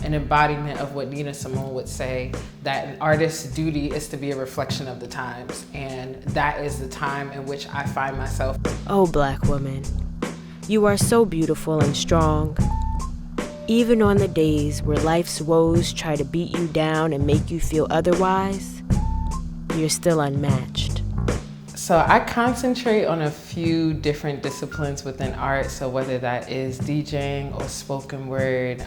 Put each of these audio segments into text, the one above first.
an embodiment of what Nina Simone would say, that an artist's duty is to be a reflection of the times. And that is the time in which I find myself. Oh, Black woman, you are so beautiful and strong. Even on the days where life's woes try to beat you down and make you feel otherwise, you're still unmatched. So I concentrate on a few different disciplines within art. So whether that is DJing or spoken word,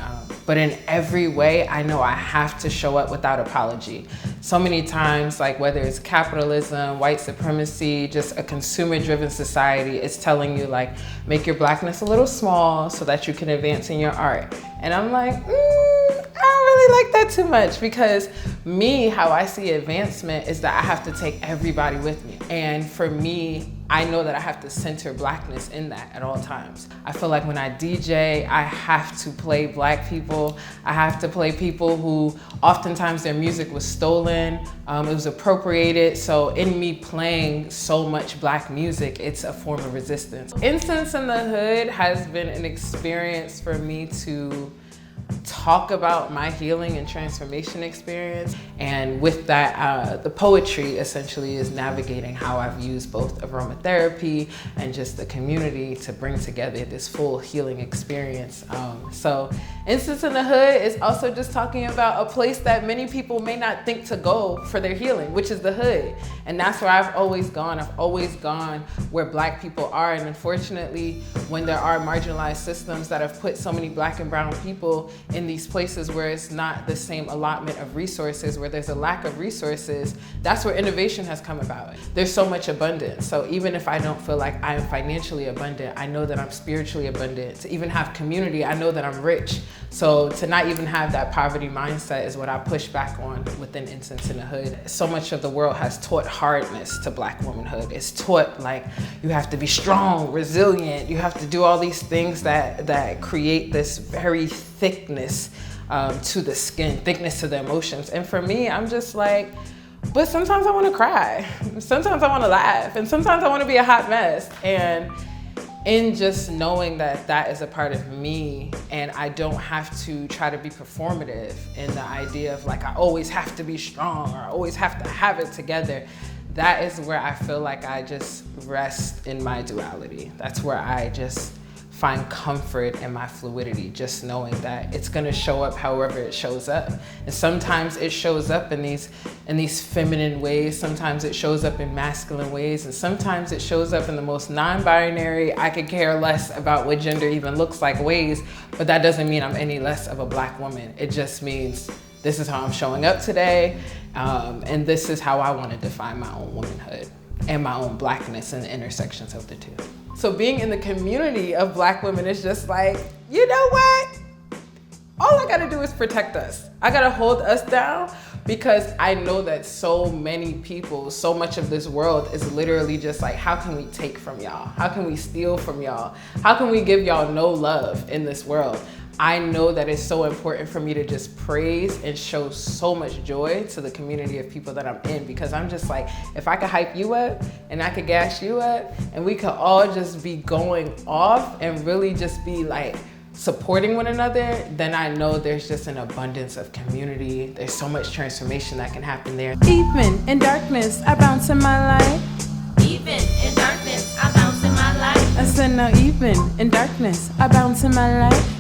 but in every way, I know I have to show up without apology. So many times, like whether it's capitalism, white supremacy, just a consumer-driven society, it's telling you like, make your Blackness a little small so that you can advance in your art. And I'm like, I don't really like that too much, because me, how I see advancement is that I have to take everybody with me. And for me, I know that I have to center Blackness in that at all times. I feel like when I DJ, I have to play Black people. I have to play people who oftentimes their music was stolen, it was appropriated. So in me playing so much Black music, it's a form of resistance. Incense in the Hood has been an experience for me to talk about my healing and transformation experience. And with that, the poetry essentially is navigating how I've used both aromatherapy and just the community to bring together this full healing experience. So Incense in the Hood is also just talking about a place that many people may not think to go for their healing, which is the hood. And that's where I've always gone. I've always gone where Black people are. And unfortunately, when there are marginalized systems that have put so many Black and brown people in these places where it's not the same allotment of resources, where there's a lack of resources, that's where innovation has come about. There's so much abundance. So even if I don't feel like I am financially abundant, I know that I'm spiritually abundant. To even have community, I know that I'm rich. So to not even have that poverty mindset is what I push back on within Incense in the Hood. So much of the world has taught hardness to Black womanhood. It's taught like you have to be strong, resilient, you have to do all these things that create this very thickness to the skin, thickness to the emotions. And for me, I'm just like, but sometimes I want to cry. Sometimes I want to laugh. And sometimes I want to be a hot mess. And in just knowing that that is a part of me, and I don't have to try to be performative in the idea of like, I always have to be strong or I always have to have it together. That is where I feel like I just rest in my duality. That's where I just find comfort in my fluidity, just knowing that it's gonna show up however it shows up. And sometimes it shows up in these feminine ways, sometimes it shows up in masculine ways, and sometimes it shows up in the most non-binary, I could care less about what gender even looks like ways, but that doesn't mean I'm any less of a Black woman. It just means this is how I'm showing up today, and this is how I wanna define my own womanhood and my own Blackness and the intersections of the two. So being in the community of Black women is just like, you know what? All I gotta do is protect us. I gotta hold us down, because I know that so many people, so much of this world is literally just like, how can we take from y'all? How can we steal from y'all? How can we give y'all no love in this world? I know that it's so important for me to just praise and show so much joy to the community of people that I'm in, because I'm just like, if I could hype you up and I could gas you up and we could all just be going off and really just be like supporting one another, then I know there's just an abundance of community. There's so much transformation that can happen there. Even in darkness, I bounce in my light. Even in darkness, I bounce in my light. I said no, even in darkness, I bounce in my light.